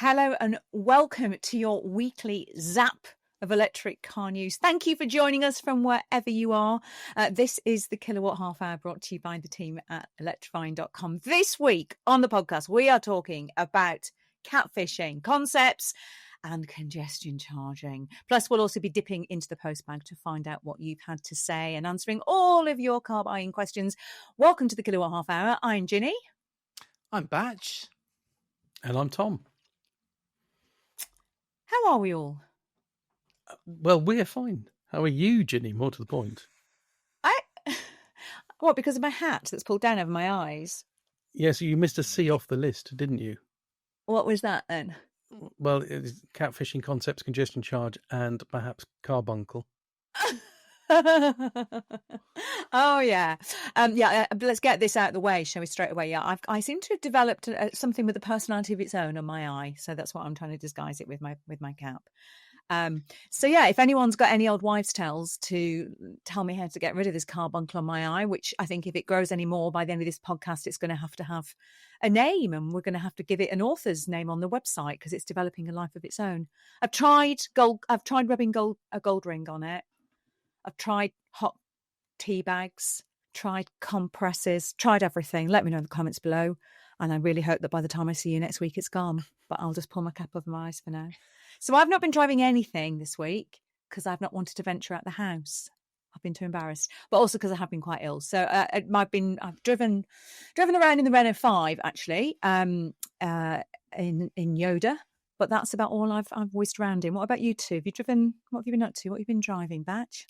Hello and welcome to your weekly zap of electric car news. Thank you for joining us from wherever you are. This is the Kilowatt Half Hour brought to you by the team at electrifying.com. This week on the podcast, we are talking about catfishing, concepts and congestion charging. Plus, we'll also be dipping into the postbag to find out what you've had to say and answering all of your car buying questions. Welcome to the Kilowatt Half Hour. I'm Ginny. I'm Batch. And I'm Tom. How are we all? Well, we're fine. How are you, Ginny? More to the point. What, because of my hat that's pulled down over my eyes? Yeah, so you missed a C off the list, didn't you? What was that then? Well, it's catfishing, concepts, congestion charge, and perhaps carbuncle. Oh, yeah. Let's get this out of the way, shall we, straight away? Yeah, I seem to have developed something with a personality of its own on my eye, so that's what I'm trying to disguise it with my cap. So yeah, if anyone's got any old wives' tales to tell me how to get rid of this carbuncle on my eye, which I think if it grows any more by the end of this podcast, it's going to have a name, and we're going to have to give it an author's name on the website because it's developing a life of its own. I've tried rubbing a gold ring on it. I've tried hot tea bags, tried compresses, tried everything. Let me know in the comments below. And I really hope that by the time I see you next week, it's gone. But I'll just pull my cap over my eyes for now. So I've not been driving anything this week because I've not wanted to venture out the house. I've been too embarrassed, but also because I have been quite ill. So I've driven around in the Renault 5 actually, in Yoda. But that's about all I've whizzed around in. What about you two? Have you driven? What have you been up to? What have you been driving, Batch?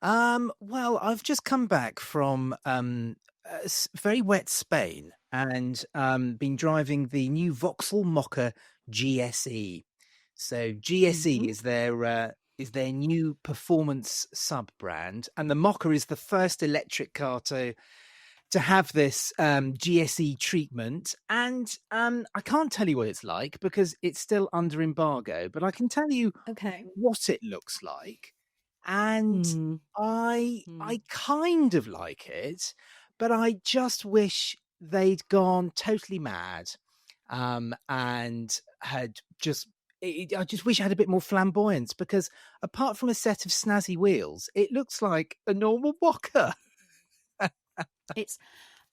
Well, I've just come back from very wet Spain and been driving the new Vauxhall Mokka GSE. So GSE is their new performance sub brand, and the Mokka is the first electric car to have this GSE treatment. And I can't tell you what it's like because it's still under embargo, but I can tell you what it looks like. And I kind of like it, but I just wish they'd gone totally mad and had just... I just wish I had a bit more flamboyance because apart from a set of snazzy wheels, it looks like a normal Mokka. It's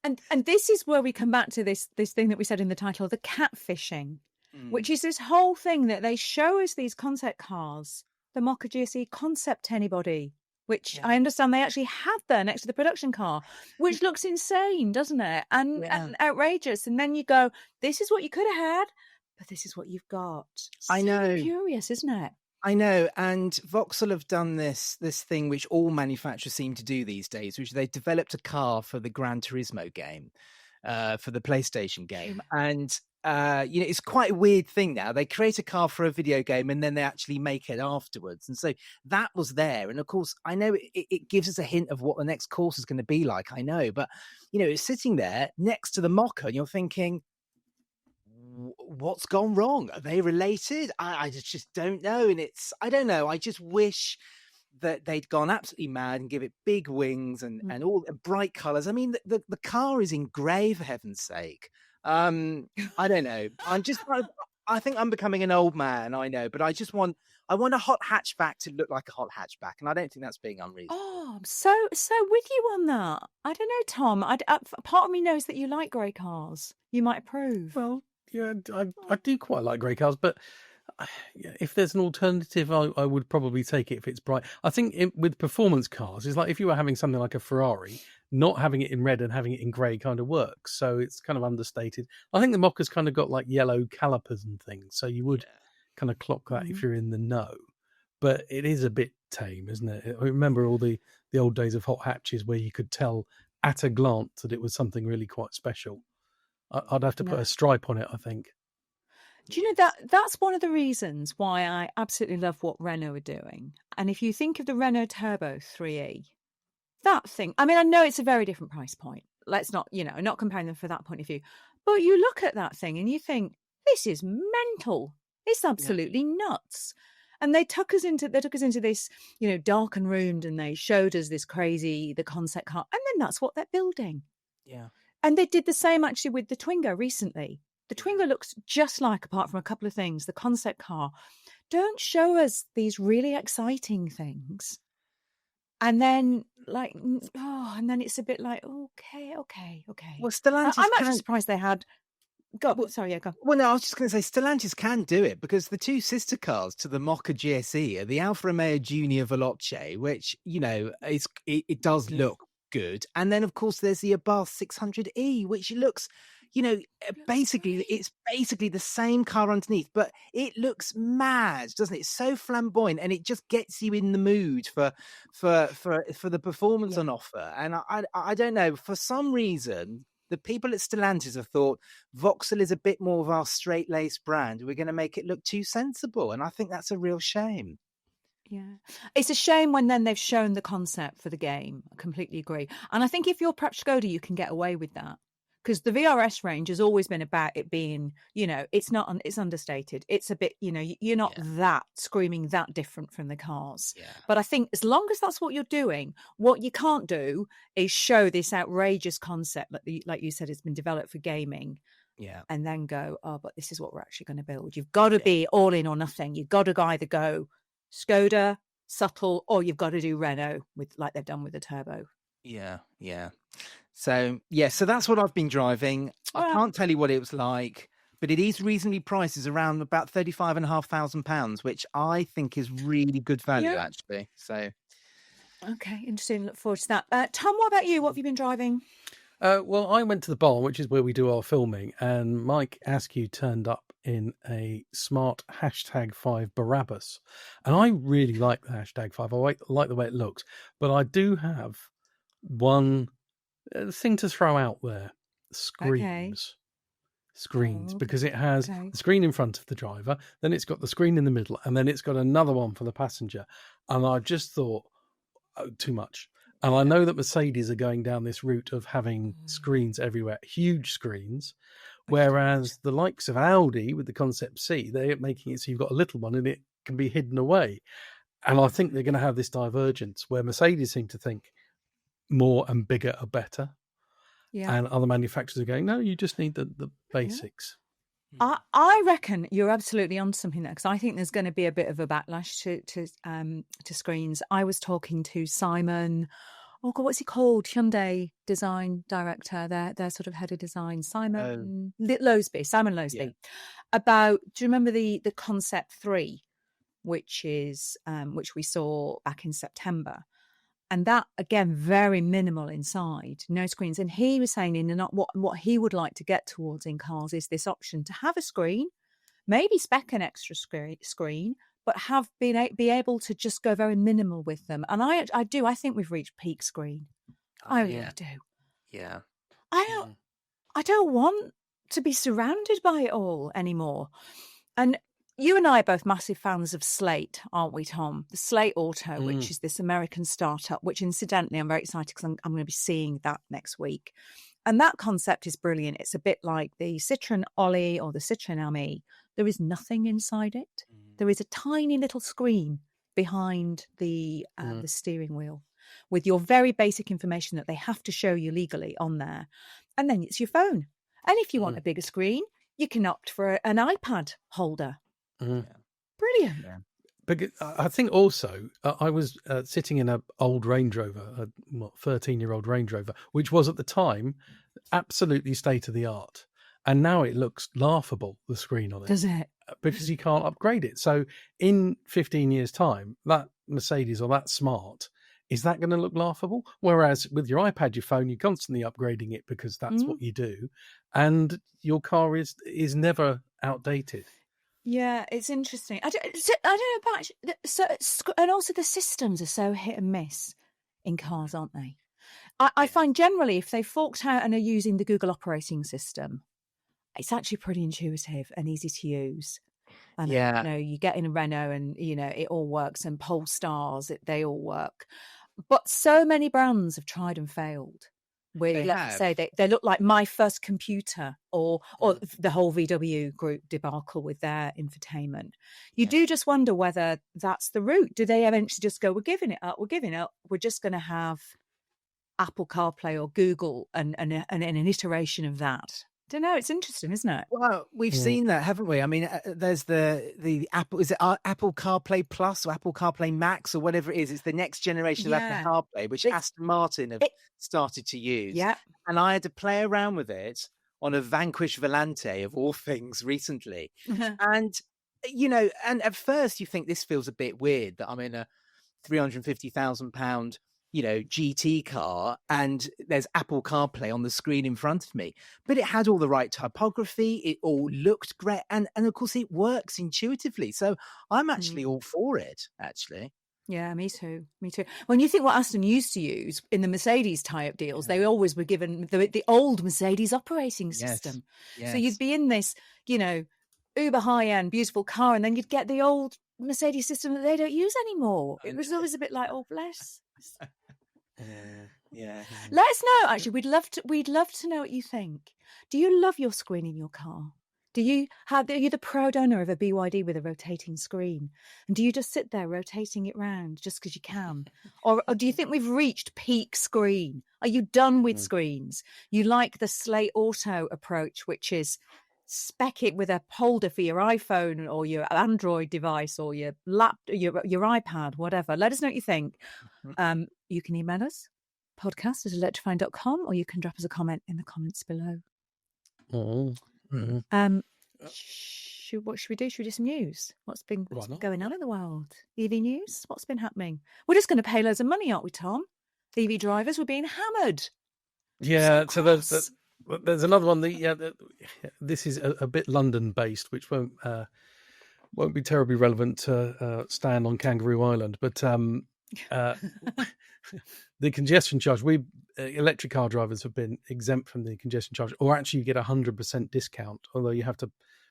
and this is where we come back to this thing that we said in the title, the catfishing, which is this whole thing that they show us these concept cars, the Mokka GSE concept anybody, which I understand they actually have there next to the production car, which looks insane, doesn't it? And outrageous. And then you go, this is what you could have had, but this is what you've got. I know. Curious, isn't it? I know. And Vauxhall have done this thing which all manufacturers seem to do these days, which they've developed a car for the Gran Turismo game, for the PlayStation game. And, it's quite a weird thing now. They create a car for a video game and then they actually make it afterwards. And so that was there. And of course, I know it gives us a hint of what the next course is going to be like. I know. But, it's sitting there next to the Mokka and you're thinking, what's gone wrong? Are they related? I just don't know. And I don't know. I just wish that they'd gone absolutely mad and give it big wings and all bright colours. I mean, the car is in grey, for heaven's sake. I don't know. I think I'm becoming an old man. I know, but I want a hot hatchback to look like a hot hatchback, and I don't think that's being unreasonable. Oh, I'm so with you on that. I don't know, Tom. Part of me knows that you like grey cars. You might approve. Well, yeah, I do quite like grey cars, but if there's an alternative, I would probably take it if it's bright. I think with performance cars, it's like if you were having something like a Ferrari, not having it in red and having it in grey kind of works. So it's kind of understated. I think the Mokka's kind of got like yellow calipers and things, so you would kind of clock that if you're in the know. But it is a bit tame, isn't it? I remember all the old days of hot hatches where you could tell at a glance that it was something really quite special. I'd have to put a stripe on it, I think. Do you know that's one of the reasons why I absolutely love what Renault are doing. And if you think of the Renault Turbo 3E, that thing, I mean, I know it's a very different price point. Let's not, not comparing them for that point of view. But you look at that thing and you think, this is mental. It's absolutely nuts. And they took us into this, dark and roomed, and they showed us the concept car. And then that's what they're building. Yeah. And they did the same actually with the Twingo recently. The Twingo looks just like, apart from a couple of things, the concept car. Don't show us these really exciting things. And then, and then it's a bit like, okay. Well, Stellantis I'm actually surprised they had. Go. Well, no, I was just going to say Stellantis can do it, because the two sister cars to the Mokka GSE are the Alfa Romeo Junior Veloce, which, you know, it does look good. And then, of course, there's the Abarth 600E, which looks, you know, it's basically the same car underneath, but it looks mad, doesn't it? It's so flamboyant, and it just gets you in the mood for the performance on offer. And I don't know, for some reason, the people at Stellantis have thought Vauxhall is a bit more of our straight-laced brand. We're going to make it look too sensible, and I think that's a real shame. Yeah, it's a shame when then they've shown the concept for the game. I completely agree. And I think if you're perhaps Skoda, you can get away with that, because the VRS range has always been about it being, you know, it's understated. It's a bit, you know, you're not that screaming that different from the cars. Yeah. But I think as long as that's what you're doing, what you can't do is show this outrageous concept that, like you said, has been developed for gaming. Yeah. And then go, oh, but this is what we're actually going to build. You've got to be all in or nothing. You've got to either go Skoda, subtle, or you've got to do Renault with, like they've done with the turbo. Yeah. So that's what I've been driving. I can't tell you what it was like, but it is reasonably priced. It's around about £35,500, which I think is really good value, actually. So, okay, interesting. Look forward to that. Tom, what about you? What have you been driving? Well, I went to the barn, which is where we do our filming, and Mike Askew turned up in a smart #5 Barabbas. And I really like the #5. I like the way it looks. But I do have one thing to throw out there. Screens. Because it has the screen in front of the driver, then it's got the screen in the middle, and then it's got another one for the passenger. And I just thought, too much. And I know that Mercedes are going down this route of having screens everywhere, huge screens, whereas the likes of Audi with the Concept C, they're making it so you've got a little one and it can be hidden away. And I think they're going to have this divergence where Mercedes seem to think more and bigger are better. Yeah. And other manufacturers are going, no, you just need the basics. I reckon you're absolutely on something there, because I think there's going to be a bit of a backlash to screens. I was talking to Simon, what's he called? Hyundai design director, their sort of head of design, Simon Loseby, about, do you remember the Concept 3, which we saw back in September? And that, again, very minimal inside, no screens. And he was saying what he would like to get towards in cars is this option to have a screen, maybe spec an extra screen, but be able to just go very minimal with them. And I think we've reached peak screen. I really do. Yeah. I don't want to be surrounded by it all anymore. And you and I are both massive fans of Slate, aren't we, Tom? The Slate Auto, which is this American startup, which incidentally I'm very excited because I'm going to be seeing that next week. And that concept is brilliant. It's a bit like the Citroen Ollie or the Citroen Ami. There is nothing inside it. There is a tiny little screen behind the steering wheel with your very basic information that they have to show you legally on there. And then it's your phone. And if you want a bigger screen, you can opt for an iPad holder. Brilliant. Yeah. But I think also I was sitting in an old Range Rover, 13-year-old Range Rover, which was at the time absolutely state of the art, and now it looks laughable. The screen on it, does it? Because you can't upgrade it. So in 15 years' time, that Mercedes or that Smart, is that going to look laughable? Whereas with your iPad, your phone, you're constantly upgrading it because that's what you do, and your car is never outdated. Yeah, it's interesting. I don't know about and also the systems are so hit and miss in cars, aren't they? I find generally if they forked out and are using the Google operating system, it's actually pretty intuitive and easy to use. And you get in a Renault and it all works, and Polestars, they all work. But so many brands have tried and failed. Let's say they look like My First Computer or the whole VW group debacle with their infotainment. You do just wonder whether that's the route. Do they eventually just go, we're giving it up, we're just going to have Apple CarPlay or Google and an iteration of that? Don't know. It's interesting, isn't it? Well, we've seen that, haven't we? I mean, there's the Apple, is it Apple CarPlay Plus or Apple CarPlay Max or whatever it is? It's the next generation of Apple CarPlay, which Aston Martin have started to use. Yeah. And I had to play around with it on a Vanquish Volante of all things recently. And, you know, and at first you think this feels a bit weird that I'm in a £350,000 you know, GT car and there's Apple CarPlay on the screen in front of me. But it had all the right typography. It all looked great. And of course, it works intuitively. So I'm actually all for it, actually. Yeah, me too. Me too. When you think what Aston used to use in the Mercedes tie-up deals, they always were given the old Mercedes operating system. Yes. So you'd be in this, you know, uber high-end, beautiful car, and then you'd get the old Mercedes system that they don't use anymore. It was always a bit like, oh, bless. Yeah. Let us know. Actually, we'd love to know what you think. Do you love your screen in your car? Are you the proud owner of a BYD with a rotating screen? And do you just sit there rotating it round just because you can? Or do you think we've reached peak screen? Are you done with screens? You like the Slate Auto approach, which is spec it with a holder for your iPhone or your Android device or your your iPad, whatever. Let us know what you think. You can email us, podcast@electrifying.com, or you can drop us a comment in the comments below. What should we do? Should we do some news? What's been going on in the world? EV news? What's been happening? We're just going to pay loads of money, aren't we, Tom? EV drivers were being hammered. Yeah, so there's another one. This is a bit London-based, which won't be terribly relevant to Stan on Kangaroo Island, but the congestion charge. Electric car drivers have been exempt from the congestion charge, or actually you get 100% discount, although you have to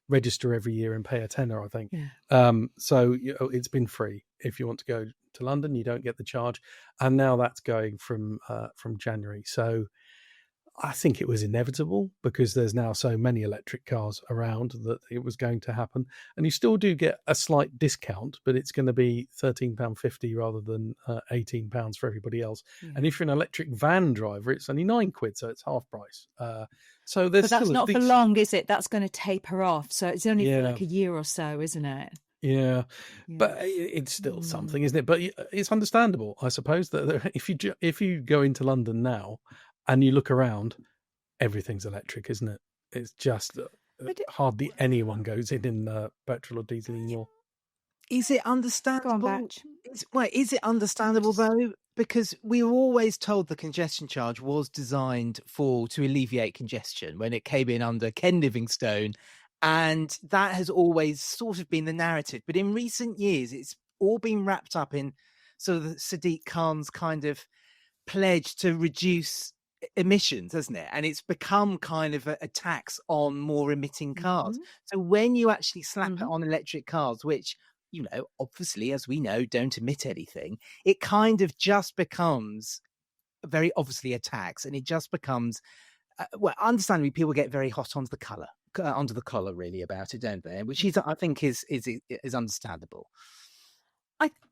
register every year and pay a tenner, I think. So it's been free. If you want to go to London, you don't get the charge, and now that's going from January. So I think it was inevitable because there's now so many electric cars around that it was going to happen. And you still do get a slight discount, but it's going to be £13.50 rather than £18 for everybody else. Yeah. And if you're an electric van driver, it's only £9, so it's half price. So there's but that's not for long, is it? That's going to taper off. So it's only for like a year or so, isn't it? Yeah, but it's still something, isn't it? But it's understandable, I suppose, that if you go into London now and you look around, everything's electric, isn't it? It's just hardly anyone goes in petrol or diesel anymore. Is it understandable? Go on, is it understandable though? Because we were always told the congestion charge was designed to alleviate congestion when it came in under Ken Livingstone, and that has always sort of been the narrative. But in recent years, it's all been wrapped up in sort of Sadiq Khan's kind of pledge to reduce emissions, hasn't it? And it's become kind of a tax on more emitting cars. So when you actually slap it on electric cars, which, you know, obviously, as we know, don't emit anything, it kind of just becomes very obviously a tax, and it just becomes understandably, people get very hot onto the collar really about it, don't they? Which I think is understandable.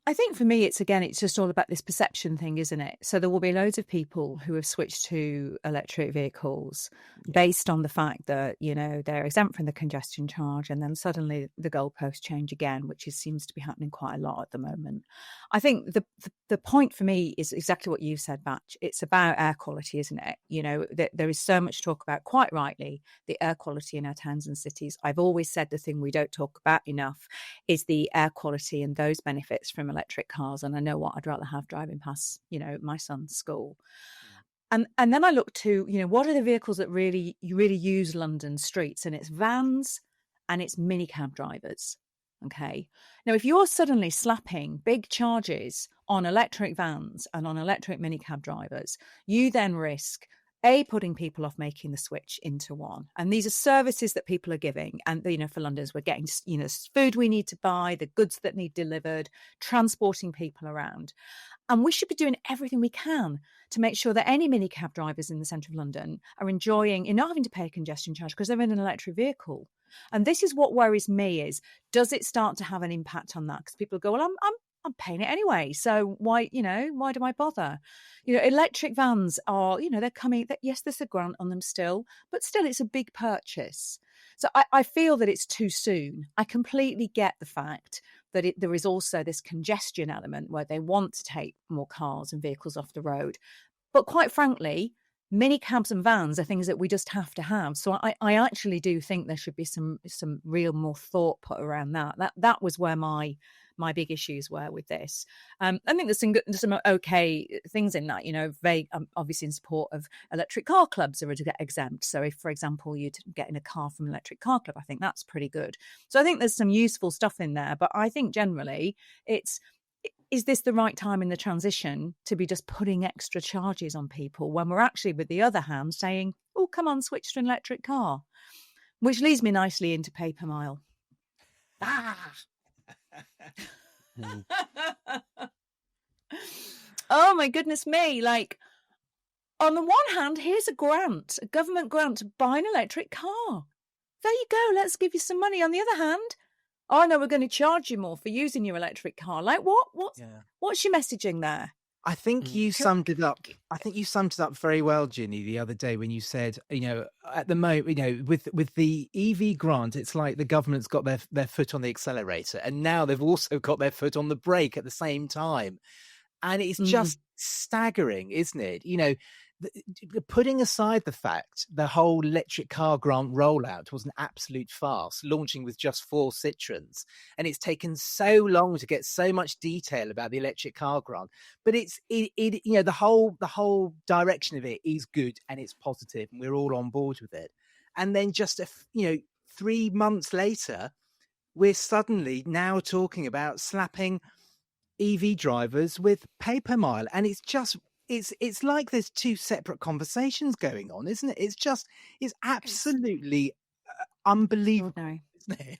I think for me, it's just all about this perception thing, isn't it? So there will be loads of people who have switched to electric vehicles based on the fact that, you know, they're exempt from the congestion charge, and then suddenly the goalposts change again, which seems to be happening quite a lot at the moment. I think the point for me is exactly what you said, Batch. It's about air quality, isn't it? You know, there is so much talk about, quite rightly, the air quality in our towns and cities. I've always said the thing we don't talk about enough is the air quality and those benefits from electric cars. And I know what I'd rather have driving past, you know, my son's school. And then I look to, you know, what are the vehicles that really use London streets? And it's vans and it's minicab drivers. Okay. Now, if you're suddenly slapping big charges on electric vans and on electric minicab drivers, you then risk putting people off making the switch into one. And these are services that people are giving. And, you know, for Londoners, we're getting, you know, food we need to buy, the goods that need delivered, transporting people around. And we should be doing everything we can to make sure that any minicab drivers in the centre of London are enjoying, not having to pay a congestion charge because they're in an electric vehicle. And this is what worries me is, does it start to have an impact on that? Because people go, well, I'm paying it anyway. So why do I bother? Electric vans are, they're coming. Yes, there's a grant on them still, but still it's a big purchase. So I feel that it's too soon. I completely get the fact that there is also this congestion element where they want to take more cars and vehicles off the road. But quite frankly, mini cabs and vans are things that we just have to have. So I actually do think there should be some real more thought put around that. That was where my big issues were with this. I think there's some okay things in that. Very obviously in support of electric car clubs are exempt. So if, for example, you're getting a car from an electric car club, I think that's pretty good. So I think there's some useful stuff in there. But I think generally is this the right time in the transition to be just putting extra charges on people when we're actually, with the other hand, saying, oh, come on, switch to an electric car, which leads me nicely into paper mile. Oh, my goodness me. Like, on the one hand, here's a government grant to buy an electric car. There you go. Let's give you some money. On the other hand, oh, no, we're going to charge you more for using your electric car. Like, what's your messaging there? I think you summed it up. I think you summed it up very well, Ginny, the other day when you said, at the moment, with the EV grant, it's like the government's got their foot on the accelerator, and now they've also got their foot on the brake at the same time. And it's just staggering, isn't it? Putting aside the fact the whole electric car grant rollout was an absolute farce, launching with just 4 Citroens, and it's taken so long to get so much detail about the electric car grant. But the whole direction of it is good and it's positive, and we're all on board with it. And then just 3 months later, we're suddenly now talking about slapping EV drivers with paper mile, and it's like there's 2 separate conversations going on, isn't it? It's absolutely unbelievable, isn't it?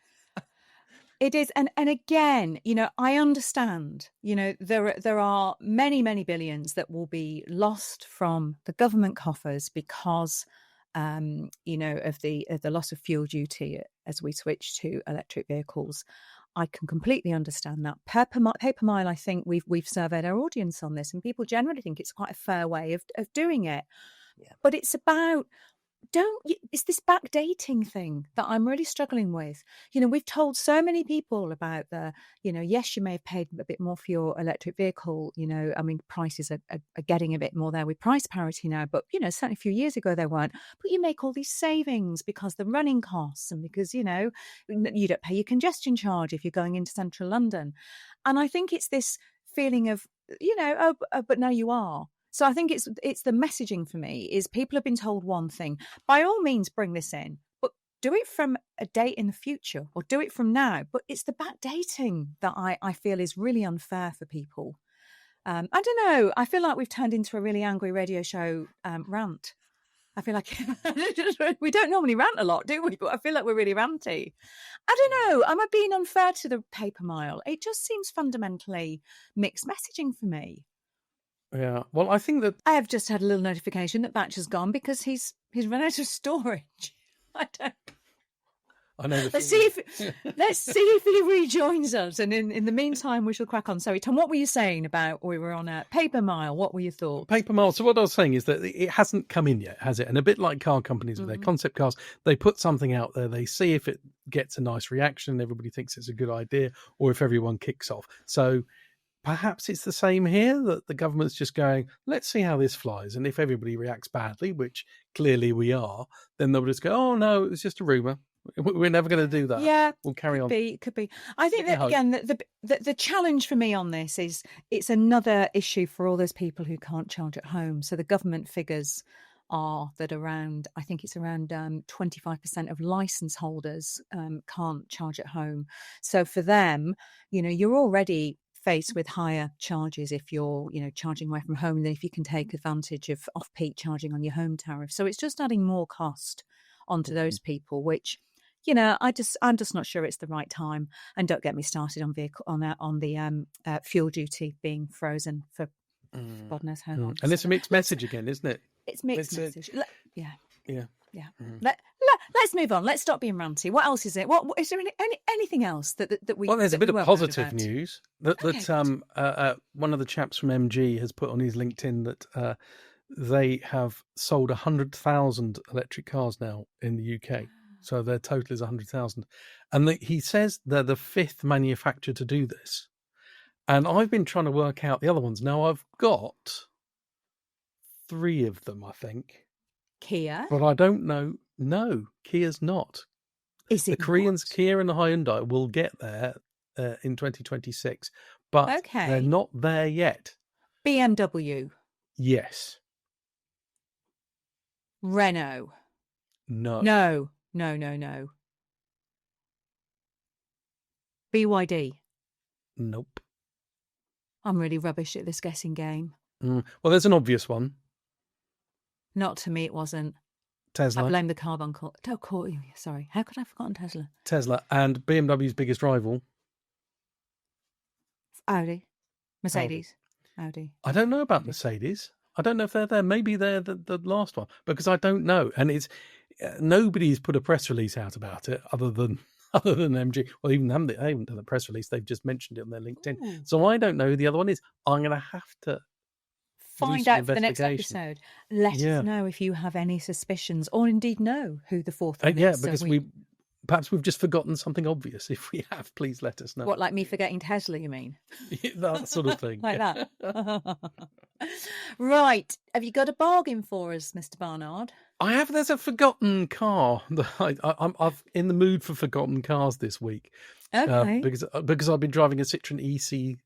It is, and again, I understand. There are many, many billions that will be lost from the government coffers because, of the loss of fuel duty as we switch to electric vehicles. I can completely understand that. Paper mile, I think we've surveyed our audience on this, and people generally think it's quite a fair way of doing it. Yeah. But it's about, it's this backdating thing that I'm really struggling with. We've told so many people about yes, you may have paid a bit more for your electric vehicle. Prices are getting a bit more there with price parity now, but, certainly a few years ago they weren't. But you make all these savings because the running costs and because, you don't pay your congestion charge if you're going into central London. And I think it's this feeling of, but now you are. So I think it's the messaging for me is people have been told one thing. By all means, bring this in, but do it from a date in the future or do it from now. But it's the backdating that I feel is really unfair for people. I don't know. I feel like we've turned into a really angry radio show rant. I feel like we don't normally rant a lot, do we? But I feel like we're really ranty. I don't know. Am I being unfair to the paper mile? It just seems fundamentally mixed messaging for me. Yeah, well, I think that I have just had a little notification that Batch has gone because he's run out of storage. I know. Let's see if he rejoins us, and in the meantime, we shall crack on. Sorry, Tom, what were you saying about we were on a paper mile? What were your thoughts? Paper mile. So what I was saying is that it hasn't come in yet, has it? And a bit like car companies with their concept cars, they put something out there, they see if it gets a nice reaction, everybody thinks it's a good idea, or if everyone kicks off. So perhaps it's the same here, that the government's just going, let's see how this flies. And if everybody reacts badly, which clearly we are, then they'll just go, oh, no, it was just a rumour. We're never going to do that. Yeah, we'll carry on. Could be. I think that, again, the challenge for me on this is it's another issue for all those people who can't charge at home. So the government figures are that I think it's around 25% of licence holders can't charge at home. So for them, you're already faced with higher charges if you're, charging away from home than if you can take advantage of off-peak charging on your home tariff. So it's just adding more cost onto those people, which, I'm just not sure it's the right time. And don't get me started on the fuel duty being frozen for God knows how long. And it's a mixed message again, isn't it? It's mixed message. Yeah. Yeah. Let's move on. Let's stop being ranty. What else is it? What is there anything else that we? Well, there's a bit of positive about? news that one of the chaps from MG has put on his LinkedIn that they have sold 100,000 electric cars now in the UK. So their total is 100,000, and he says they're the 5th manufacturer to do this. And I've been trying to work out the other ones. Now I've got 3 of them, I think. Kia, but I don't know. No, Kia's not. Is it the Koreans, not? Kia and the Hyundai will get there in 2026, but they're not there yet. BMW. Yes. Renault. No. No. BYD. Nope. I'm really rubbish at this guessing game. Well, there's an obvious one. Not to me, it wasn't. Tesla. I blame the carbon. Sorry. How could I have forgotten Tesla? Tesla and BMW's biggest rival. Audi. Mercedes. Audi. I don't know about Mercedes. I don't know if they're there. Maybe they're the last one, because I don't know. And it's nobody's put a press release out about it other than MG. Well, even they haven't done a press release. They've just mentioned it on their LinkedIn. Ooh. So I don't know who the other one is. I'm going to have to find out for the next episode. Let us know if you have any suspicions, or indeed know who the 4th one is. Yeah, because perhaps we've just forgotten something obvious. If we have, please let us know. What, like me forgetting Tesla, you mean? That sort of thing. Like that. Right. Have you got a bargain for us, Mr. Barnard? I have. There's a forgotten car. I'm in the mood for forgotten cars this week. Okay. Because I've been driving a Citroen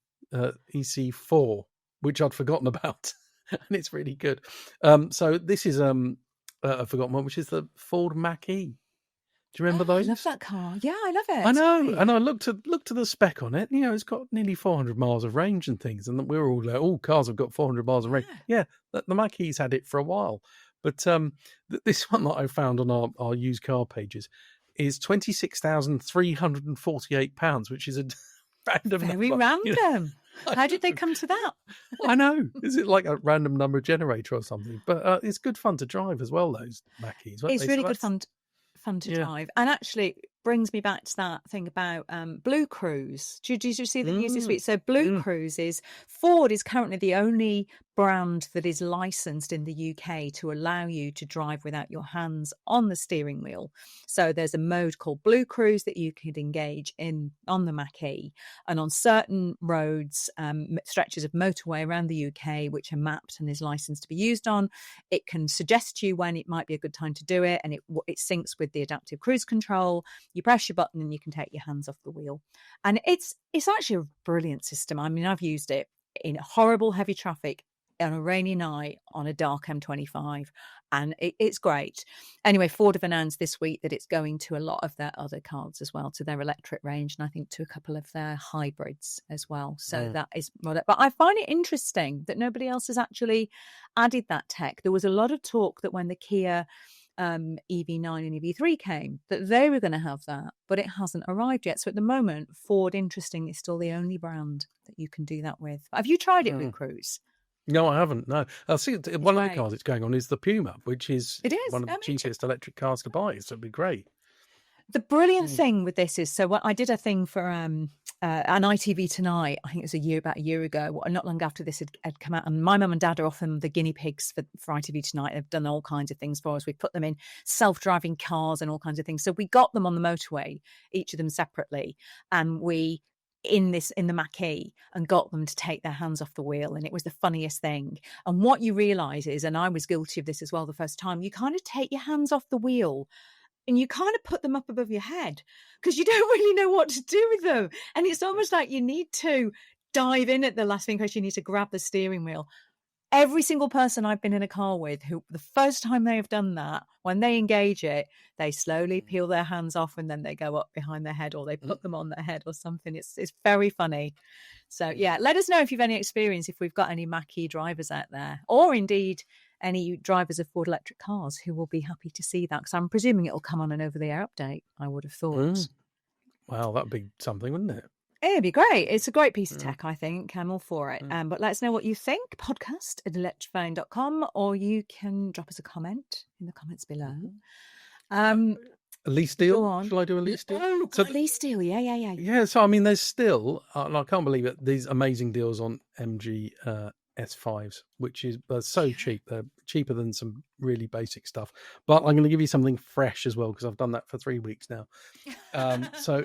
EC4, which I'd forgotten about, and it's really good. So this is a forgotten one, which is the Ford Mach-E. Do you remember those? I love that car. Yeah, I love it. I know. Right. And I looked at the spec on it. You know, it's got nearly 400 miles of range and things. And we're all like, all cars have got 400 miles of range. Yeah, the Mach-E's had it for a while. But this one that I found on our used car pages is £26,348, which is a random number. Very random. How did they come to that? I know. Is it like a random number generator or something? But it's good fun to drive as well, those Mach-E's. It's really good fun to drive, and actually brings me back to that thing about BlueCruise. Did you see the news this week? So BlueCruise is Ford is currently the only brand that is licensed in the UK to allow you to drive without your hands on the steering wheel. So there's a mode called BlueCruise that you could engage in on the Mach-E, and on certain roads, stretches of motorway around the UK which are mapped and is licensed to be used on, it can suggest to you when it might be a good time to do it, and it syncs with the adaptive cruise control. You press your button and you can take your hands off the wheel. And it's actually a brilliant system. I mean, I've used it in horrible heavy traffic on a rainy night on a dark M25, and it's great. Anyway, Ford have announced this week that it's going to a lot of their other cars as well, to their electric range, and I think to a couple of their hybrids as well. So that is, but I find it interesting that nobody else has actually added that tech. There was a lot of talk that when the Kia EV9 and EV3 came, that they were going to have that, but it hasn't arrived yet. So at the moment, Ford, interesting, is still the only brand that you can do that with. Have you tried it with Cruise? No, I haven't. No, I see one of the cars it's going on is the Puma, which is one of the cheapest electric cars to buy. So it'd be great. The brilliant thing with this is, so I did a thing for an ITV Tonight, I think it was about a year ago, not long after this had come out, and my mum and dad are often the guinea pigs for ITV Tonight. They've done all kinds of things for us. We put them in self-driving cars and all kinds of things. So we got them on the motorway, each of them separately, and we in the Mach-E, and got them to take their hands off the wheel, and it was the funniest thing. And what you realise is, and I was guilty of this as well the first time, you kind of take your hands off the wheel and you kind of put them up above your head because you don't really know what to do with them. And it's almost like you need to dive in at the last thing because you need to grab the steering wheel. Every single person I've been in a car with who the first time they have done that, when they engage it, they slowly peel their hands off and then they go up behind their head or they put them on their head or something. It's very funny. So, yeah, let us know if you've any experience, if we've got any Mach-E drivers out there, or indeed any drivers of Ford electric cars who will be happy to see that, because I'm presuming it'll come on an over-the-air update, I would have thought. Well, that'd be something, wouldn't it? It'd be great. It's a great piece of tech, I think. I'm all for it. But let us know what you think. podcast@electrifying.com, or you can drop us a comment in the comments below. A lease deal? Go on. Shall I do a lease deal? Oh, so, a lease deal. Yeah. Yeah, so I mean, there's still, and I can't believe it, these amazing deals on MG S5s, which is so cheap. They're cheaper than some really basic stuff. But I'm going to give you something fresh as well, because I've done that for 3 weeks now. So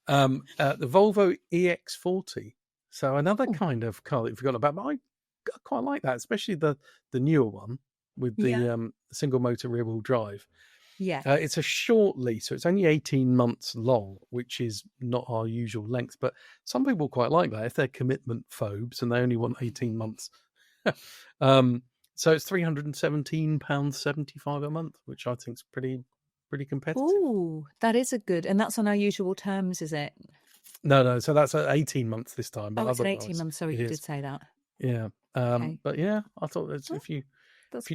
the Volvo EX40. So another kind of car that you've forgotten about, but I quite like that, especially the newer one with the single motor rear wheel drive. Yeah, it's a short lease, so it's only 18 months long, which is not our usual length. But some people quite like that if they're commitment phobes and they only want 18 months. So it's £317.75 a month, which I think is pretty competitive. Oh, that is a good, and that's on our usual terms, is it? No. So that's 18 months this time. But it's an 18 months. Sorry, you did say that. Yeah. Okay. But yeah, I thought that if you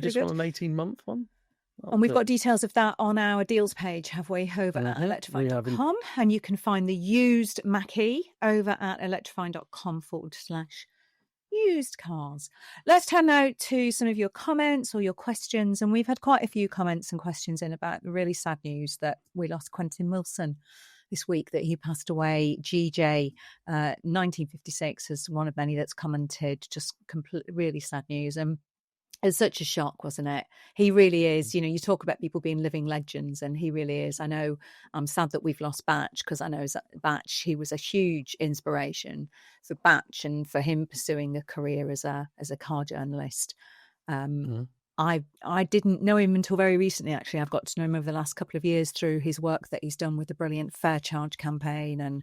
just want an 18-month one. And we've got details of that on our deals page, have we, over at electrifying.com. And you can find the used Mach-E over at electrifying.com/used cars. Let's turn now to some of your comments or your questions. And we've had quite a few comments and questions in about the really sad news that we lost Quentin Willson this week, that he passed away. GJ, 1956, is one of many that's commented. Just really sad news. And it's such a shock, wasn't it? He really is. You know, you talk about people being living legends, and he really is. I know I'm sad that we've lost Batch, because I know Batch, he was a huge inspiration for Batch and for him pursuing a career as a car journalist. I didn't know him until very recently, actually. I've got to know him over the last couple of years through his work that he's done with the brilliant Fair Charge campaign and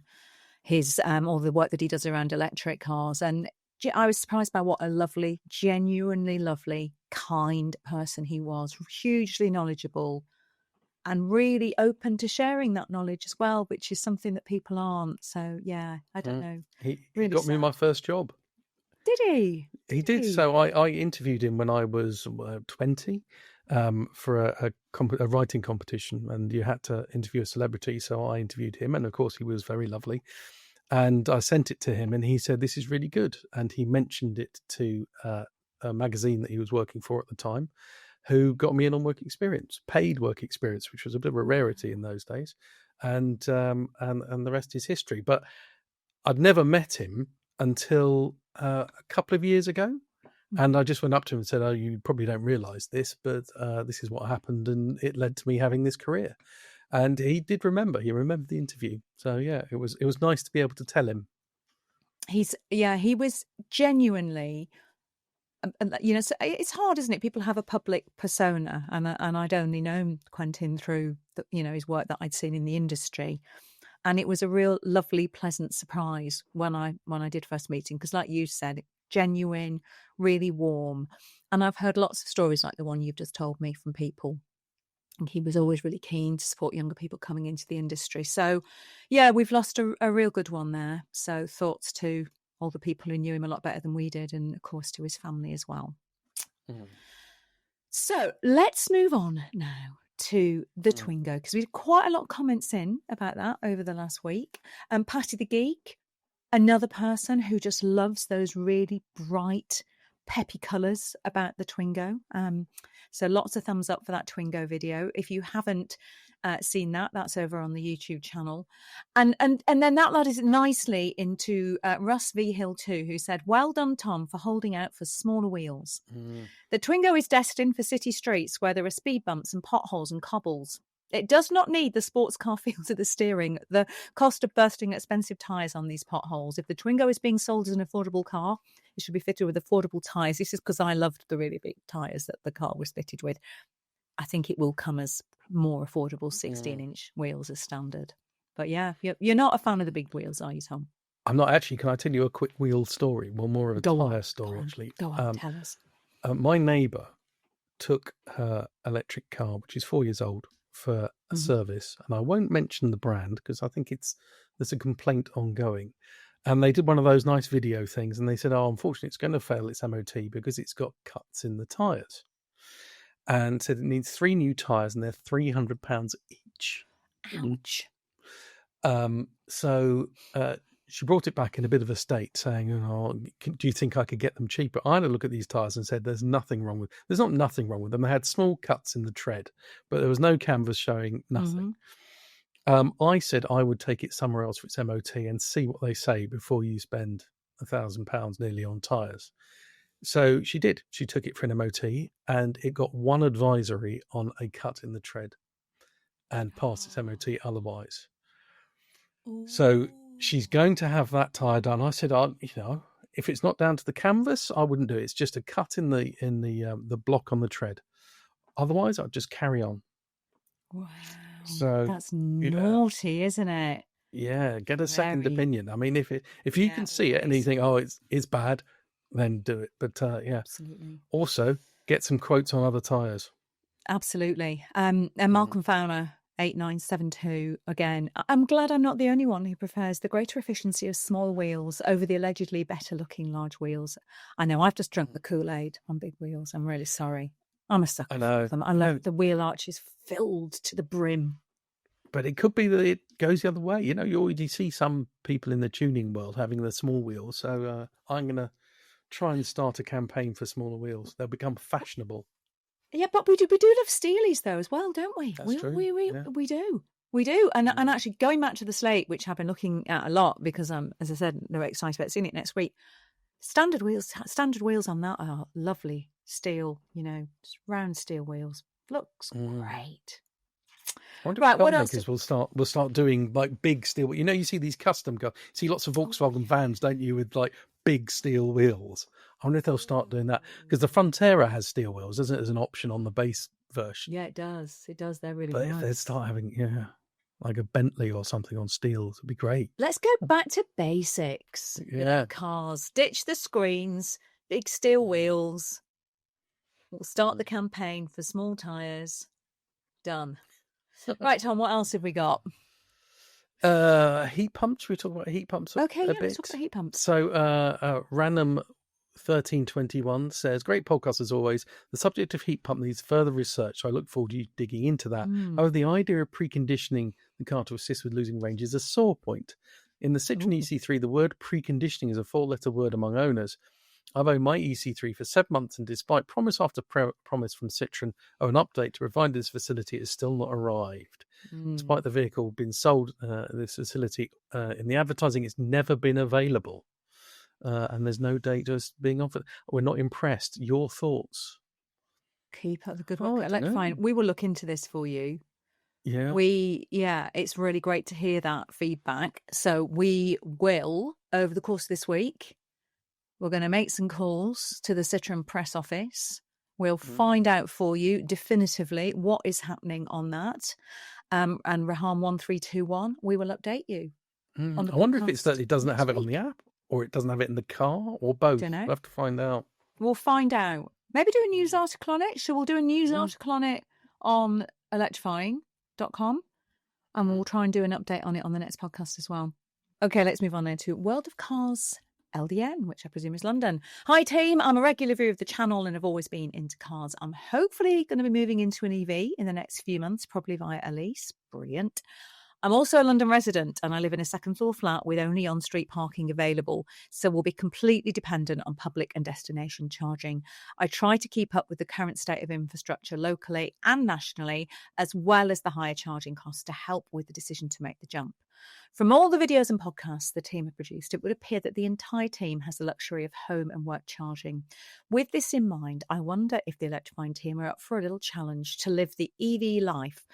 his all the work that he does around electric cars. And I was surprised by what a lovely, genuinely lovely, kind person he was, hugely knowledgeable and really open to sharing that knowledge as well, which is something that people aren't. So, yeah, I don't know. He got me my first job. Did he? He did. So I interviewed him when I was 20 for a writing competition, and you had to interview a celebrity. So I interviewed him, and of course he was very lovely. And I sent it to him, and he said, "This is really good." And he mentioned it to a magazine that he was working for at the time, who got me in on work experience, paid work experience, which was a bit of a rarity in those days. And the rest is history. But I'd never met him until a couple of years ago. And I just went up to him and said, "Oh, you probably don't realise this, but this is what happened, and it led to me having this career." And he did remember. He remembered the interview. So yeah, it was nice to be able to tell him. He was genuinely, you know, so it's hard, isn't it? People have a public persona, and I'd only known Quentin through his work that I'd seen in the industry, and it was a real lovely, pleasant surprise when I did first meet him, because like you said, genuine, really warm. And I've heard lots of stories like the one you've just told me from people. And he was always really keen to support younger people coming into the industry. So, yeah, we've lost a real good one there. So thoughts to all the people who knew him a lot better than we did, and, of course, to his family as well. So let's move on now to the Twingo, because we had quite a lot of comments in about that over the last week. And Patty the Geek, another person who just loves those really bright, peppy colours about the Twingo. So lots of thumbs up for that Twingo video. If you haven't seen that, that's over on the YouTube channel. And then that led us nicely into Russ V Hill 2, who said, "Well done, Tom, for holding out for smaller wheels. The Twingo is destined for city streets where there are speed bumps and potholes and cobbles. It does not need the sports car feel to the steering, the cost of bursting expensive tyres on these potholes. If the Twingo is being sold as an affordable car, it should be fitted with affordable tyres." This is because I loved the really big tyres that the car was fitted with. I think it will come as more affordable 16-inch wheels as standard. But yeah, you're not a fan of the big wheels, are you, Tom? I'm not actually. Can I tell you a quick wheel story? Well, more of a tyre story, actually. Go on, tell us. My neighbour took her electric car, which is 4 years old, for a service, and I won't mention the brand because I think there's a complaint ongoing. And they did one of those nice video things, and they said, "Oh, unfortunately, it's going to fail its MOT because it's got cuts in the tyres." And said it needs 3 new tyres, and they're £300 each. Ouch. So she brought it back in a bit of a state, saying, do you think I could get them cheaper? I had a look at these tyres and said, there's not nothing wrong with them. They had small cuts in the tread, but there was no canvas showing, nothing. I said I would take it somewhere else for its MOT and see what they say before you spend £1,000 nearly on tyres. So she did. She took it for an MOT and it got one advisory on a cut in the tread and passed its MOT otherwise. So she's going to have that tyre done. I said, if it's not down to the canvas, I wouldn't do it. It's just a cut in the block on the tread. Otherwise, I'd just carry on. Wow. So that's naughty, isn't it? Yeah, get a second opinion. I mean, if you can see it and you think, it's bad, then do it. But absolutely. Also, get some quotes on other tyres. Absolutely. And Malcolm Fowler 8972 again. I'm glad I'm not the only one who prefers the greater efficiency of small wheels over the allegedly better looking large wheels. I know I've just drunk the Kool-Aid on big wheels. I'm really sorry. I'm a sucker for them. I love the wheel arches filled to the brim. But it could be that it goes the other way. You already see some people in the tuning world having the small wheels. So I'm going to try and start a campaign for smaller wheels. They'll become fashionable. Yeah, but we do love Steelies though as well, don't we? That's true. We do. And actually going back to the Slate, which I've been looking at a lot because as I said, they're excited about seeing it next week. Standard wheels on that are lovely steel, just round steel wheels. Looks great. I wonder if car makers will start doing like big steel. You see these custom cars. You see lots of Volkswagen vans, don't you, with like big steel wheels. I wonder if they'll start doing that because the Frontera has steel wheels, doesn't it, as an option on the base version? Yeah, it does. It does. They're really nice. But if they start having like a Bentley or something on steel, it'd be great. Let's go back to basics. Yeah, cars. Ditch the screens. Big steel wheels. We'll start the campaign for small tyres. Done. Right, Tom, what else have we got? Heat pumps. We talk about heat pumps. Okay, bit. Let's talk about heat pumps. So, Random 1321 says, great podcast as always. The subject of heat pump needs further research, so I look forward to you digging into that. However, the idea of preconditioning the car to assist with losing range is a sore point. In the Citroen EC3, the word preconditioning is a four-letter word among owners. I've owned my EC3 for 7 months, and despite promise after promise from Citroen of an update to provide this facility, it has still not arrived. Despite the vehicle being sold, this facility in the advertising, it's never been available, and there's no date just being offered. We're not impressed. Your thoughts? Keep up the good work. Fine. We will look into this for you. Yeah. It's really great to hear that feedback. So we will, over the course of this week, we're going to make some calls to the Citroen press office. We'll find out for you definitively what is happening on that. And Raham 1321, we will update you. On the I wonder if it's that it doesn't have it on the app or it doesn't have it in the car or both. Don't know. We'll have to find out. We'll find out. Maybe do a news article on it. So we'll do a news article on it on electrifying.com and we'll try and do an update on it on the next podcast as well. Okay, let's move on then to World of Cars LDN, which I presume is London. Hi team, I'm a regular viewer of the channel and have always been into cars. I'm hopefully going to be moving into an EV in the next few months, probably via a lease. Brilliant. I'm also a London resident and I live in a second floor flat with only on-street parking available, so we'll be completely dependent on public and destination charging. I try to keep up with the current state of infrastructure locally and nationally, as well as the higher charging costs to help with the decision to make the jump. From all the videos and podcasts the team have produced, it would appear that the entire team has the luxury of home and work charging. With this in mind, I wonder if the Electrifying team are up for a little challenge to live the EV life,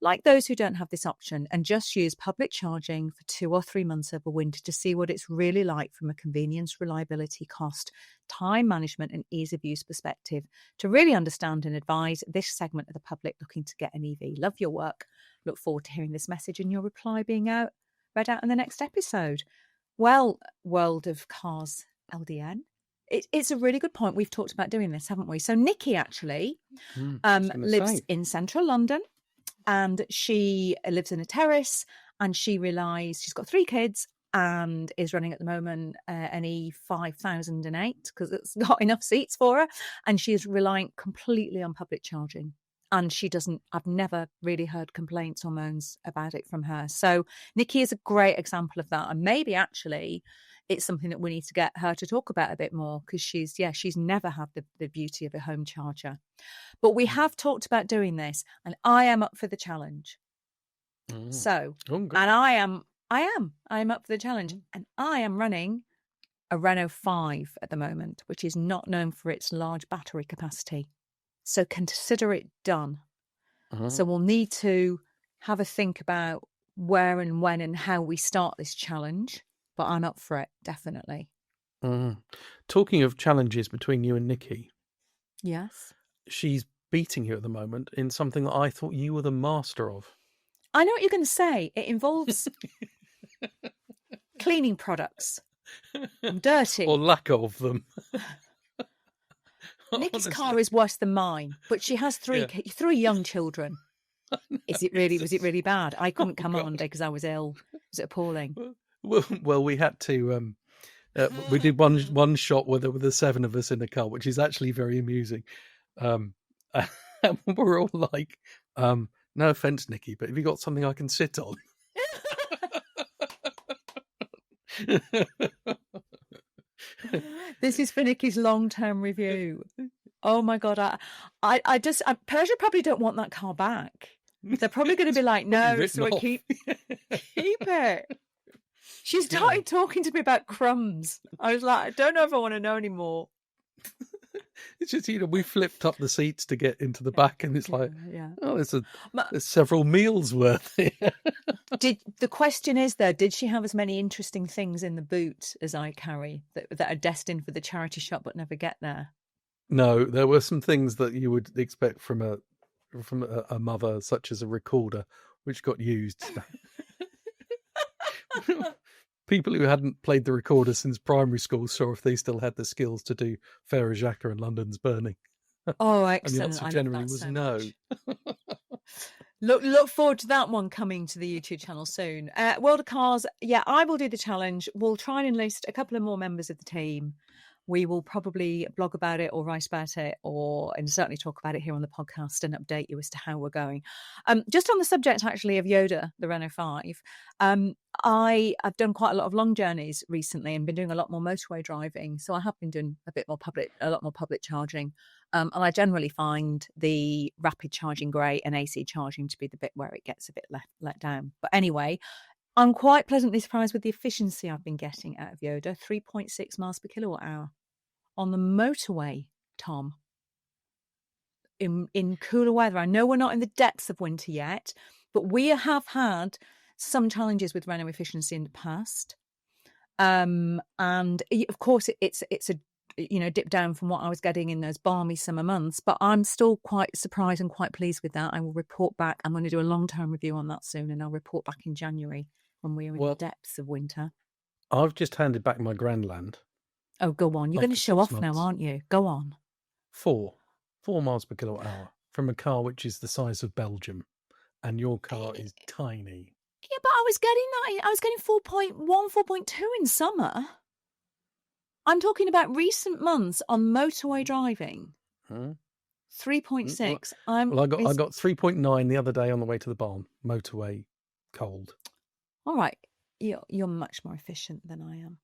like those who don't have this option, and just use public charging for 2 or 3 months over winter to see what it's really like from a convenience, reliability, cost, time management and ease of use perspective, to really understand and advise this segment of the public looking to get an EV. Love your work. Look forward to hearing this message and your reply being read out in the next episode. Well, World of Cars LDN, it's a really good point. We've talked about doing this, haven't we? So Nikki actually lives in central London and she lives in a terrace and she realised she's got 3 kids and is running at the moment an E5008 because it's got enough seats for her, and she is relying completely on public charging. And I've never really heard complaints or moans about it from her. So Nikki is a great example of that. And maybe actually it's something that we need to get her to talk about a bit more, because she's never had the beauty of a home charger. But we have talked about doing this, and I am up for the challenge. So, and I am up for the challenge, and I am running a Renault 5 at the moment, which is not known for its large battery capacity. So consider it done. So we'll need to have a think about where and when and how we start this challenge. But I'm up for it, definitely. Talking of challenges between you and Nikki. Yes. She's beating you at the moment in something that I thought you were the master of. I know what you're going to say. It involves cleaning products. I'm dirty. Or lack of them. Nikki's car is worse than mine, but she has three young children. Was it really bad? I couldn't come on Monday because I was ill. Was it appalling? Well, we had to. We did one shot where there were the 7 of us in the car, which is actually very amusing. And we're all like, "No offense, Nikki, but have you got something I can sit on?" This is for Nikki's long-term review. Oh my God. Peugeot probably don't want that car back. They're probably going to be like, no, so keep it. She started talking to me about crumbs. I was like, I don't know if I want to know anymore. It's just, we flipped up the seats to get into the back, and it's like, oh, there's several meals worth here. The question is, though, did she have as many interesting things in the boot as I carry that are destined for the charity shop but never get there? No, there were some things that you would expect from a mother, such as a recorder, which got used. People who hadn't played the recorder since primary school saw if they still had the skills to do Farah Jacques and London's Burning. Oh, excellent. And the answer generally was so no. Look forward to that one coming to the YouTube channel soon. World of Cars, I will do the challenge. We'll try and enlist a couple of more members of the team. We will probably blog about it or write about it, and certainly talk about it here on the podcast and update you as to how we're going. Just on the subject, actually, of Yoda, the Renault 5, I've done quite a lot of long journeys recently and been doing a lot more motorway driving. So I have been doing a lot more public charging. And I generally find the rapid charging great and AC charging to be the bit where it gets a bit let down. But anyway, I'm quite pleasantly surprised with the efficiency I've been getting out of Yoda, 3.6 miles per kilowatt hour on the motorway, Tom. In cooler weather. I know we're not in the depths of winter yet, but we have had some challenges with Renault efficiency in the past. And of course it's a dip down from what I was getting in those balmy summer months, but I'm still quite surprised and quite pleased with that. I will report back. I'm going to do a long-term review on that soon, and I'll report back in January when we're in the depths of winter. I've just handed back my Grandland. Oh, go on. You're going to show off now, aren't you? Go on. 4 miles per kilowatt hour from a car which is the size of Belgium, and your car is tiny. Yeah, but I was getting that. I was getting 4.1, 4.2 in summer. I'm talking about recent months on motorway driving. 3.6. I got 3.9 the other day on the way to the barn. Motorway cold. All right. You're much more efficient than I am.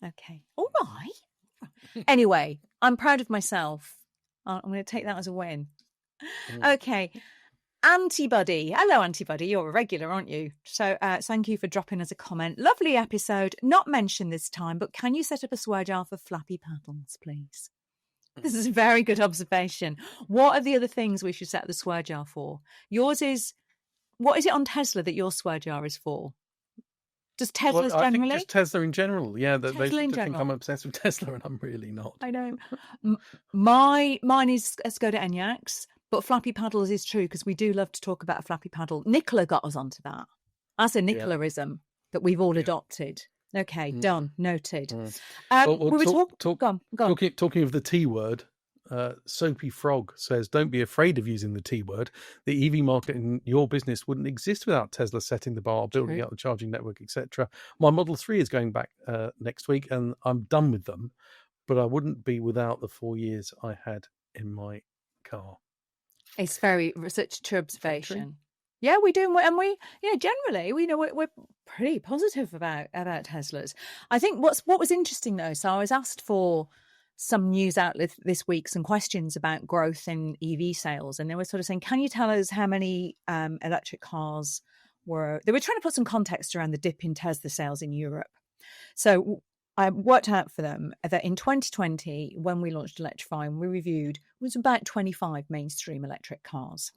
Okay. All right. Anyway, I'm proud of myself. I'm going to take that as a win. Okay. Antibody. Hello, Antibody. You're a regular, aren't you? So thank you for dropping us a comment. Lovely episode. Not mentioned this time, but can you set up a swear jar for flappy paddles, please? This is a very good observation. What are the other things we should set the swear jar for? Yours is, what is it on Tesla that your swear jar is for? Just Tesla's generally? I think just Tesla in general. Yeah, they think general. I'm obsessed with Tesla, and I'm really not. I know. Mine is Skoda Enyaqs, but flappy paddles is true because we do love to talk about a flappy paddle. Nicola got us onto that. That's a Nicolaism that we've all adopted. Okay, done. Noted. Talking of the T word, Soapy Frog says, don't be afraid of using the T word. The EV market in your business wouldn't exist without Tesla setting the bar, building out the charging network, etc. My Model 3 is going back next week, and I'm done with them, but I wouldn't be without the 4 years I had in my car. It's such a true observation. Yeah, we do, and generally, we're pretty positive about Teslas. I think what was interesting though, so I was asked for some news outlet this week, some questions about growth in EV sales, and they were sort of saying, "Can you tell us how many electric cars were?" They were trying to put some context around the dip in Tesla sales in Europe. So I worked out for them that in 2020, when we launched Electrifying, we reviewed, it was about 25 mainstream electric cars.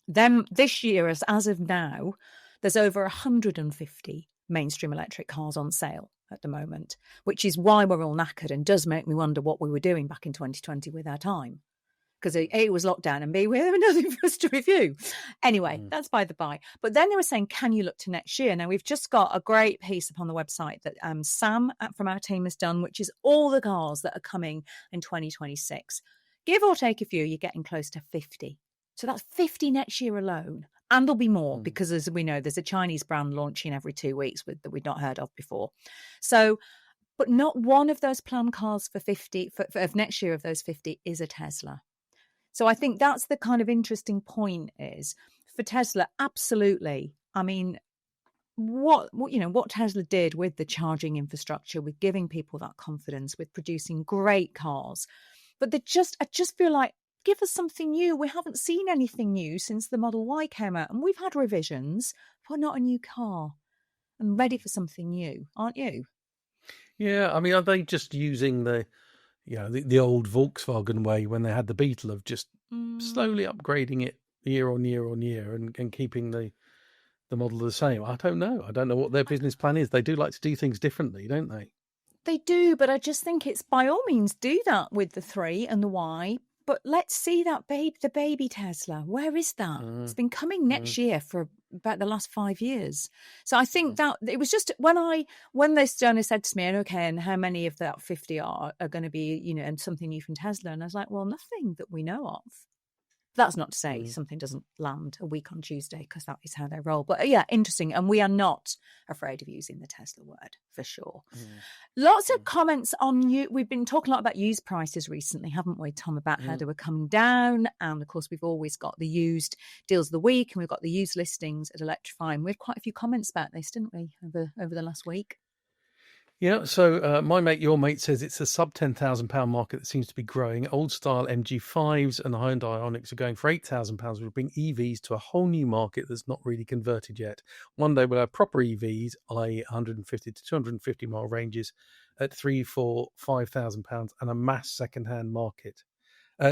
Then this year, as of now, there's over 150 mainstream electric cars on sale at the moment, which is why we're all knackered and does make me wonder what we were doing back in 2020 with our time. Because A, it was lockdown, and B, we have nothing for us to review. Anyway, that's by the by. But then they were saying, can you look to next year? Now, we've just got a great piece up on the website that Sam from our team has done, which is all the cars that are coming in 2026. Give or take a few, you're getting close to 50. So that's 50 next year alone. And there'll be more because, as we know, there's a Chinese brand launching every 2 weeks that we'd not heard of before. So, but not one of those planned cars for 50 of next year of those 50 is a Tesla. So I think that's the kind of interesting point is for Tesla, absolutely. I mean, what Tesla did with the charging infrastructure, with giving people that confidence, with producing great cars. But I just feel like, give us something new. We haven't seen anything new since the Model Y came out, and we've had revisions, but not a new car. I'm ready for something new, aren't you? Yeah, I mean, are they just using the old Volkswagen way when they had the Beetle of just slowly upgrading it year on year on year and keeping the model the same? I don't know. I don't know what their business plan is. They do like to do things differently, don't they? They do, but I just think it's by all means do that with the 3 and the Y. But let's see that the baby Tesla. Where is that? It's been coming next year for about the last 5 years. So I think that it was just when this journalist said to me, okay, and how many of that 50 are going to be, and something new from Tesla? And I was like, well, nothing that we know of. That's not to say something doesn't land a week on Tuesday, because that is how they roll. But yeah, interesting. And we are not afraid of using the Tesla word, for sure. Lots of comments on you. We've been talking a lot about used prices recently, haven't we, Tom, about how they were coming down. And of course, we've always got the used deals of the week, and we've got the used listings at Electrifying. We had quite a few comments about this, didn't we, over the last week? Yeah, so my mate, your mate, says it's a sub £10,000 market that seems to be growing. Old style MG5s and the Hyundai Ioniqs are going for £8,000, which will bring EVs to a whole new market that's not really converted yet. One day we'll have proper EVs, i.e. 150 to 250 mile ranges at £3,000, £4,000, £5,000 and a mass second-hand market.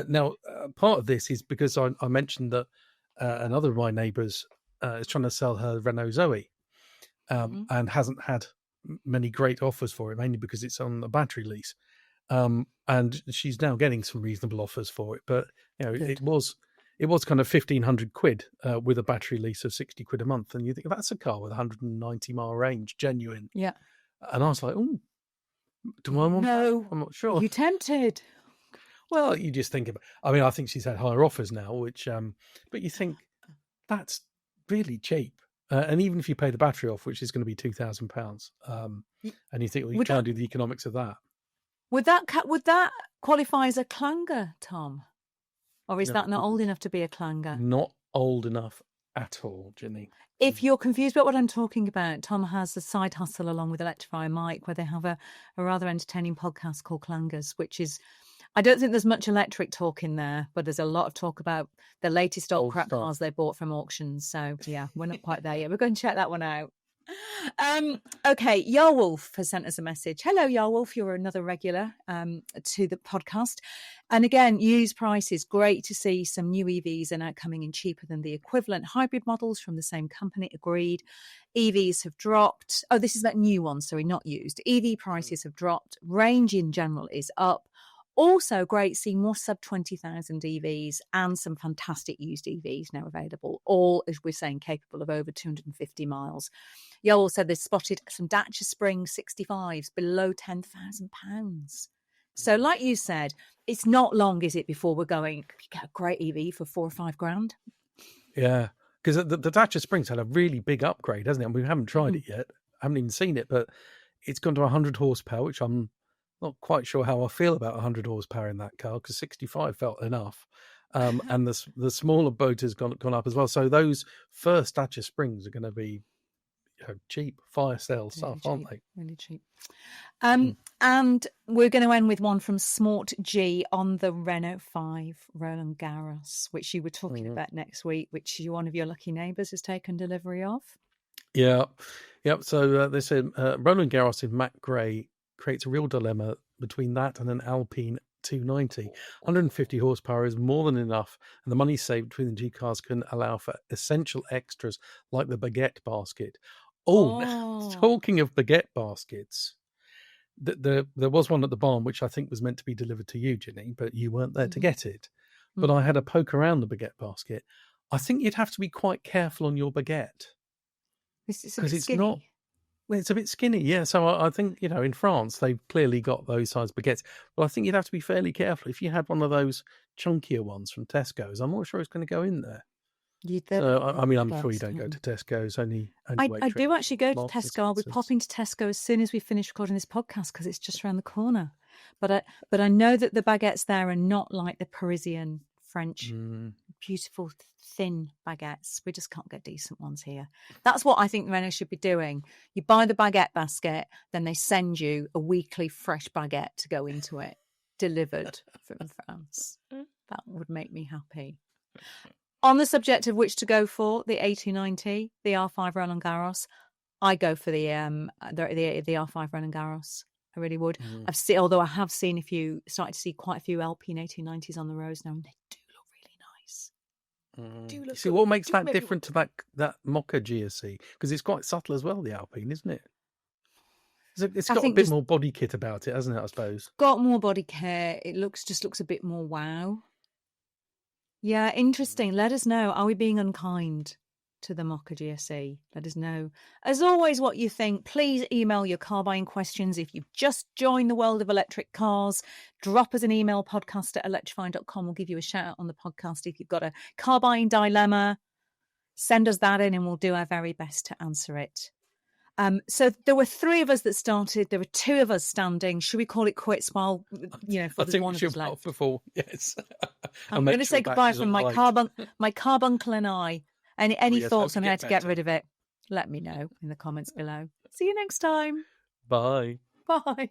Now, part of this is because I mentioned that another of my neighbours is trying to sell her Renault Zoe and hasn't had many great offers for it, mainly because it's on a battery lease, and she's now getting some reasonable offers for it. But it was kind of £1,500 with a battery lease of £60 a month, and you think that's a car with 190 mile range, genuine. Yeah. And I was like, oh, do I want? No, I'm not sure. You tempted? Well, you just think about. I mean, I think she's had higher offers now, which, but you think that's really cheap. And even if you pay the battery off, which is going to be £2,000, and you think, well, you can't do the economics of that. Would that qualify as a clanger, Tom? Or is that not old enough to be a clanger? Not old enough at all, Ginny. If you're confused about what I'm talking about, Tom has a side hustle along with Electrify Mike, where they have a rather entertaining podcast called Clangers, which is, I don't think there's much electric talk in there, but there's a lot of talk about the latest old crap cars they bought from auctions. So yeah, we're not quite there yet. We're going to check that one out. Okay, Yarwolf has sent us a message. Hello, Yarwolf. You're another regular to the podcast. And again, used prices. Great to see some new EVs are now coming in cheaper than the equivalent hybrid models from the same company. Agreed. EVs have dropped. Oh, this is about new ones, sorry, not used. EV prices have dropped. Range in general is up. Also great seeing more sub 20,000 EVs and some fantastic used EVs now available, all, as we're saying, capable of over 250 miles. Yoel said they spotted some Dacia Spring 65s below £10,000. So like you said, it's not long, is it, before we're going, you get a great EV for $4,000 or $5,000? Yeah, because the Dacia Spring's had a really big upgrade, hasn't it? And we haven't tried it yet. I haven't even seen it, but it's gone to 100 horsepower, which I'm not quite sure how I feel about 100 horsepower in that car, because 65 felt enough. and the smaller boat has gone up as well. So those first Thatcher Springs are going to be cheap fire sale stuff, aren't they? Really cheap. And we're going to end with one from Smart G on the Renault 5 Roland-Garros, which you were talking about next week, which one of your lucky neighbours has taken delivery of. Yeah. Yep. So they said Roland-Garros in matte grey creates a real dilemma between that and an Alpine 290. 150 horsepower is more than enough, and the money saved between the two cars can allow for essential extras like the baguette basket. Talking of baguette baskets, there was one at the barn which I think was meant to be delivered to you, Ginny, but you weren't there to get it. But I had a poke around the baguette basket. I think you'd have to be quite careful on your baguette. Because it's not. Well, it's a bit skinny, yeah. So I think, in France, they've clearly got those size baguettes. But I think you'd have to be fairly careful. If you had one of those chunkier ones from Tesco's, I'm not sure it's going to go in there. I'm sure you don't go to Tesco's. I do actually go to Tesco. I'll be popping to Tesco as soon as we finish recording this podcast because it's just around the corner. But I know that the baguettes there are not like the Parisian French, beautiful thin baguettes. We just can't get decent ones here. That's what I think Renault should be doing. You buy the baguette basket, then they send you a weekly fresh baguette to go into it, delivered from France. That would make me happy. On the subject of which to go for, the A290, the R5 Roland-Garros, I go for the R5 Roland-Garros. I really would. Although I have seen started to see quite a few Alpine A290s on the roads now, and they do look really nice. See, what makes that different to that Mokka GSE? Because it's quite subtle as well, the Alpine, isn't it? It's got a bit more body kit about it, hasn't it, I suppose? Got more body kit. It looks a bit more wow. Yeah, interesting. Let us know. Are we being unkind to the Mokka GSE? Let us know. As always, what you think. Please email your car buying questions. If you've just joined the world of electric cars, drop us an email, podcast@electrifying.com. We'll give you a shout out on the podcast. If you've got a car buying dilemma, send us that in and we'll do our very best to answer it. So there were 3 of us that started. There were 2 of us standing. Should we call it quits while, I think we should left before. Yes. I'm going to say goodbye from my carbuncle and I. Any thoughts on how to get rid of it? Let me know in the comments below. See you next time. Bye. Bye.